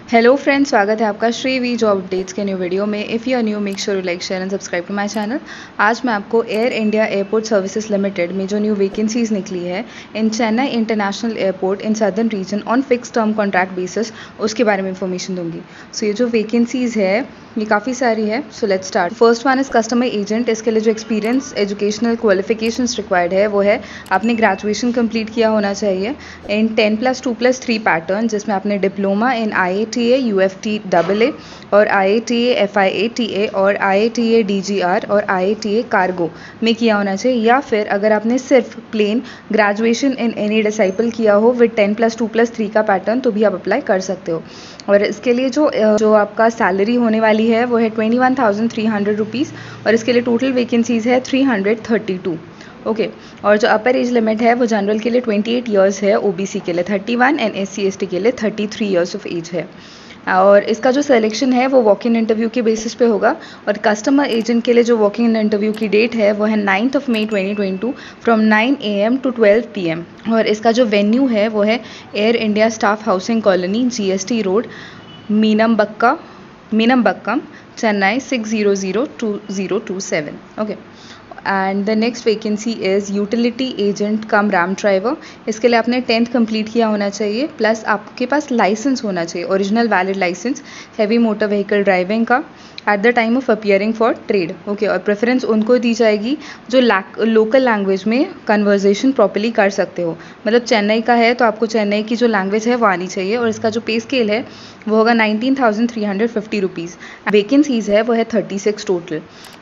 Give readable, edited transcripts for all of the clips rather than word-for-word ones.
Hello friends, स्वागत है आपका श्री वी जॉब अपडेट्स के न्यू वीडियो में। If you are new make sure you like share and subscribe to my channel. आज मैं आपको Air India Airport Services Limited में जो न्यू वैकेंसीज निकली है in Chennai international airport in southern region on fix term contract basis, उसके बारे में इंफॉर्मेशन दूंगी। सो ये जो वैकेंसीज है ये काफ़ी सारी है। So let's start. First one is customer agent. इसके लिए जो एक्सपीरियंस एजुकेशनल क्वालिफिकेशंस रिक्वायर्ड है वो है आपने ग्रेजुएशन कंप्लीट किया होना चाहिए इन 10+2+3 पैटर्न, जिसमें आपने diploma in IATA UFT AA और IATA FIATA और IATA DGR और IATA कार्गो में किया होना चाहिए, या फिर अगर आपने सिर्फ plain graduation in any discipline किया हो विद 10+2+3 का पैटर्न तो भी आप अप्लाई कर सकते हो। और इसके लिए जो आपका सैलरी होने वाली है वो है 21,300 रुपीज़ और इसके लिए टोटल वैकेंसीज है 332। ओके और जो अपर एज लिमिट है वो जनरल के लिए 28 ईयर्स है, OBC के लिए 31 एंड SC ST के लिए 33 ईयर्स ऑफ एज है। और इसका जो सिलेक्शन है वो वॉक इन इंटरव्यू के बेसिस पे होगा। और कस्टमर एजेंट के लिए जो वॉक इन इंटरव्यू की डेट है वो है 9 मई 2022 फ्रॉम 9 AM to 12 PM। और इसका जो वेन्यू है वो है Air India staff housing colony, GST road, Meenambakkam, Chennai 600227। Okay and the next vacancy is utility agent cum ram driver. इसके लिए आपने 10th कंप्लीट किया होना चाहिए, प्लस आपके पास लाइसेंस होना चाहिए, original valid licence heavy motor vehicle driving का at the time of appearing for trade. Okay और प्रेफरेंस उनको दी जाएगी जो लोकल लैंग्वेज में कन्वर्जेशन प्रॉपर्ली कर सकते हो। मतलब चेन्नई का है तो आपको चेन्नई की जो लैंग्वेज है वो आनी चाहिए। और इसका जो पे स्केल है वो होगा 19,350 रुपीज़। वैकेंसीज है वो है 36 total.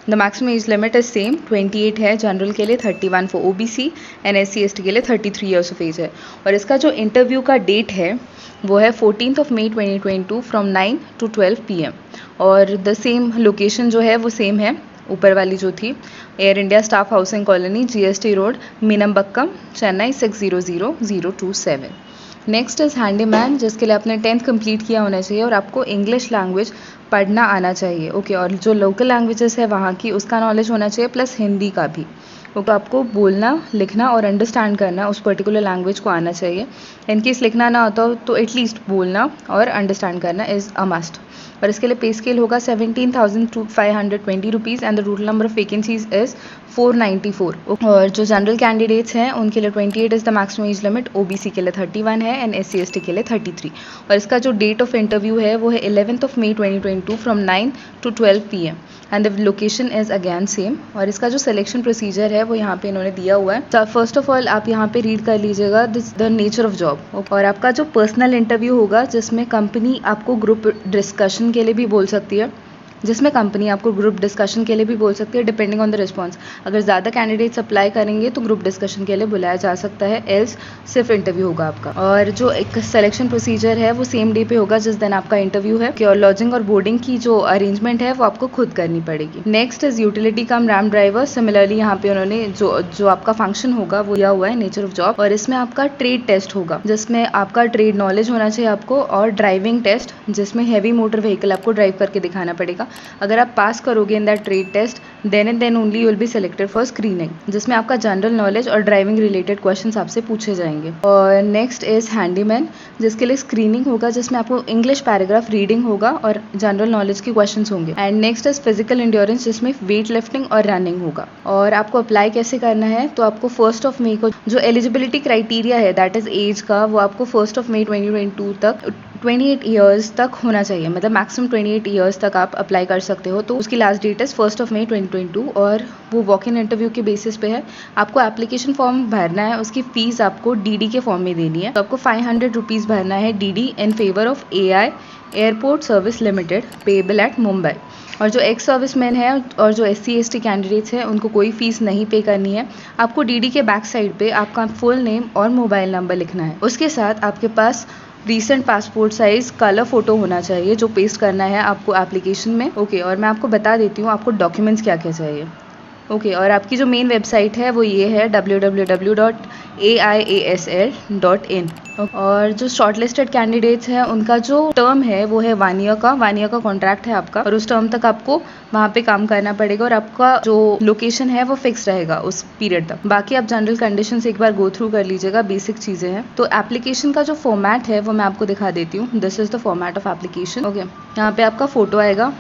The maximum age limit is same 28 है, जनरल के लिए 31 for OBC and SC ST के लिए 33 ईयर्स ऑफ एज है। और इसका जो इंटरव्यू का डेट है वो है 14 मई 2022 फ्रॉम 9 to 12 PM। और द सेम लोकेशन जो है वो सेम है ऊपर वाली जो थी, Air India staff housing colony, GST road, Meenambakkam, Chennai 600027। Next is handyman, जिसके लिए आपने 10th कंप्लीट किया होना चाहिए और आपको इंग्लिश लैंग्वेज पढ़ना आना चाहिए। ओके और जो लोकल लैंग्वेजेस है वहाँ की उसका नॉलेज होना चाहिए, प्लस हिंदी का भी। तो आपको बोलना, लिखना और अंडरस्टैंड करना उस पर्टिकुलर लैंग्वेज को आना चाहिए। इनकेस लिखना ना आता हो तो एटलीस्ट बोलना और अंडरस्टैंड करना इज़ अ मस्ट। और इसके लिए पे स्केल होगा 17,520 rupees and the total number of vacancies is 494। और जो जनरल कैंडिडेट्स हैं उनके लिए 28 is the maximum age limit, OBC के लिए 31 है एंड SC ST के लिए 33। और इसका जो डेट ऑफ इंटरव्यू है वो है 11 मई 2022 from 9 to 12 PM and the location is again same. और इसका जो सिलेक्शन प्रोसीजर है वो यहाँ पे इन्होंने दिया हुआ है। तो फर्स्ट ऑफ ऑल आप यहाँ पे रीड कर लीजिएगा द नेचर ऑफ जॉब। और आपका जो पर्सनल इंटरव्यू होगा जिसमें कंपनी आपको ग्रुप डिस्कशन के लिए भी बोल सकती है, डिपेंडिंग ऑन द रिस्पॉन्स। अगर ज़्यादा कैंडिडेट्स अप्लाई करेंगे तो ग्रुप डिस्कशन के लिए बुलाया जा सकता है, एल्स सिर्फ इंटरव्यू होगा आपका। और जो एक सिलेक्शन प्रोसीजर है वो सेम डे पे होगा जिस दिन आपका इंटरव्यू है। और लॉजिंग और बोर्डिंग की जो अरेंजमेंट है वो आपको खुद करनी पड़ेगी। Next is utility come ram driver. Similarly यहाँ पे उन्होंने जो आपका फंक्शन होगा वो दिया हुआ है, नेचर ऑफ जॉब। और इसमें आपका ट्रेड टेस्ट होगा जिसमें आपका ट्रेड नॉलेज होना चाहिए आपको, और ड्राइविंग टेस्ट जिसमें हैवी मोटर व्हीकल आपको ड्राइव करके दिखाना पड़ेगा। अगर आप पास करोगे in that trade test then and then only you will be selected for screening, जिसमें आपका जनरल नॉलेज और ड्राइविंग रिलेटेड क्वेश्चंस आपसे पूछे जाएंगे। और नेक्स्ट इज हैंडीमैन, जिसके लिए स्क्रीनिंग होगा जिसमें आपको इंग्लिश पैराग्राफ रीडिंग होगा और जनरल नॉलेज के क्वेश्चंस होंगे। And next is physical endurance, जिसमें वेट लिफ्टिंग और रनिंग होगा। और आपको अप्लाई कैसे करना है, तो आपको 1 मई को जो एलिजिबिलिटी क्राइटेरिया है दैट इज एज का, वो आपको 1 मई 2022 तक 28 ईयर्स तक होना चाहिए। मतलब मैक्सिमम 28 ईयर्स तक आप अप्लाई कर सकते हो। तो उसकी लास्ट डेट इज़ 1 मई 2022 और वो वॉक इन इंटरव्यू के बेसिस पे है। आपको एप्लीकेशन फॉर्म भरना है, उसकी फ़ीस आपको DD के फॉर्म में देनी है। तो आपको 500 रुपीज़ भरना है DD in favour of AI airport service limited, payable eight Mumbai. और जो एक्स सर्विसमैन है और जो SC ST कैंडिडेट्स हैं उनको कोई फ़ीस नहीं पे करनी है। आपको DD के बैक साइड पे आपका फुल नेम और मोबाइल नंबर लिखना है। उसके साथ आपके पास recent passport size colour photo होना चाहिए जो पेस्ट करना है आपको एप्लीकेशन में। ओके और मैं आपको बता देती हूँ आपको डॉक्यूमेंट्स क्या क्या चाहिए। ओके और आपकी जो मेन वेबसाइट है वो ये है www.aiasl.in। और जो शॉर्टलिस्टेड कैंडिडेट्स हैं उनका जो टर्म है वो है 1 ईयर का कॉन्ट्रैक्ट है आपका, और उस टर्म तक आपको वहाँ पे काम करना पड़ेगा और आपका जो लोकेशन है वो फिक्स रहेगा उस पीरियड तक। बाकी आप जनरल कंडीशंस एक बार गो थ्रू कर लीजिएगा, बेसिक चीज़ें हैं। तो एप्लीकेशन का जो फॉर्मेट है वो मैं आपको दिखा देती हूँ। This is the format of application. Okay, यहाँ पे आपका फ़ोटो आएगा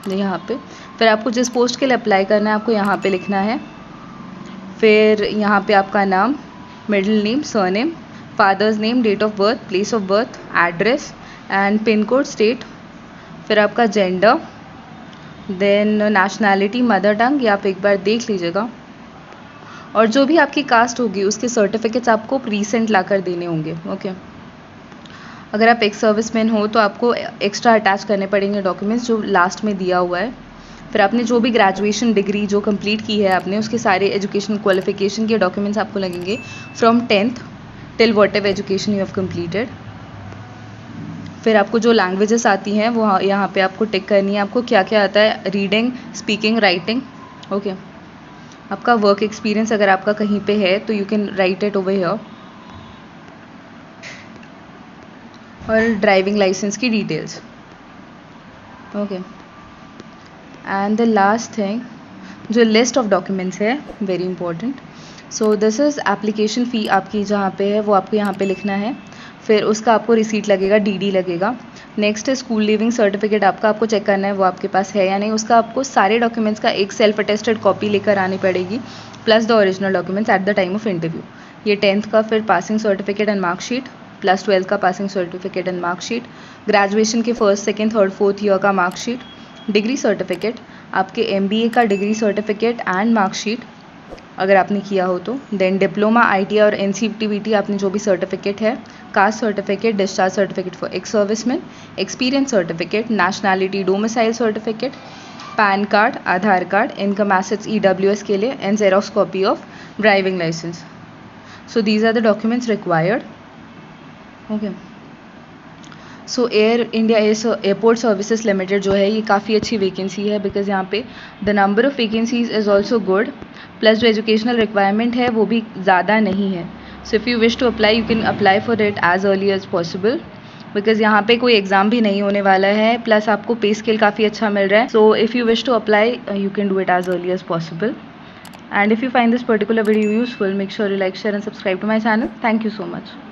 यहाँ पे, फिर आपको जिस पोस्ट के लिए अप्लाई करना है आपको यहाँ पे लिखना है। फिर यहाँ पे आपका नाम, middle name, surname, father's name, date of birth, place of birth, address and pin code, state. फिर आपका gender, then nationality, mother tongue, ये आप एक बार देख लीजिएगा। और जो भी आपकी कास्ट होगी उसके सर्टिफिकेट्स आपको रीसेंट ला कर देने होंगे। ओके, अगर आप एक्स सर्विसमैन हो तो आपको एक्स्ट्रा अटैच करने पड़ेंगे डॉक्यूमेंट्स जो लास्ट में दिया हुआ है। फिर आपने जो भी ग्रेजुएशन डिग्री जो कंप्लीट की है आपने, उसके सारे एजुकेशन क्वालिफिकेशन के डॉक्यूमेंट्स आपको लगेंगे from 10th till what ever education you have completed. फिर आपको जो लैंग्वेजेस आती हैं वो यहाँ पे आपको टिक करनी है, आपको क्या क्या आता है, रीडिंग, स्पीकिंग, राइटिंग। ओके, आपका वर्क एक्सपीरियंस अगर आपका कहीं पे है तो you can write it over here. और ड्राइविंग लाइसेंस की details. Okay, and the last thing जो लिस्ट ऑफ डॉक्यूमेंट्स है, very important. So this is application fee आपकी जहाँ पे है वो आपको यहाँ पे लिखना है। फिर उसका आपको रिसीट लगेगा, डीडी लगेगा। नेक्स्ट है स्कूल लीविंग सर्टिफिकेट आपको चेक करना है वो आपके पास है या नहीं। उसका आपको सारे डॉक्यूमेंट्स का एक सेल्फ अटेस्टेड कॉपी लेकर आनी पड़ेगी, plus the original documents eight the time of interview. ये 10th का, फिर passing certificate and marksheet, plus 12th का passing certificate and marksheet, graduation के 1st, 2nd, 3rd, 4th year का मार्कशीट, डिग्री सर्टिफिकेट, आपके MBA का डिग्री सर्टिफिकेट एंड मार्कशीट अगर आपने किया हो तो, देन डिप्लोमा, ITI और NCTBT आपने जो भी सर्टिफिकेट है, caste certificate, discharge certificate for ex serviceman, experience certificate, nationality, domicile certificate, PAN card, Aadhaar card, income assets EWS के लिए, and xerox copy of driving licence. So these are the documents required. Okay, so Air India Airport Services Limited जो है ये काफ़ी अच्छी vacancy है, because यहाँ पे the number of vacancies is also good, plus जो एजुकेशनल रिक्वायरमेंट है वो भी ज़्यादा नहीं है। So if you wish to apply you can apply for it as early as possible, because यहाँ पे कोई एग्ज़ाम भी नहीं होने वाला है, प्लस आपको पे स्केल काफ़ी अच्छा मिल रहा है। So if you wish to apply you can do it as early as possible. And if you find this particular video useful, make sure you like, share and subscribe to my channel. Thank you so much.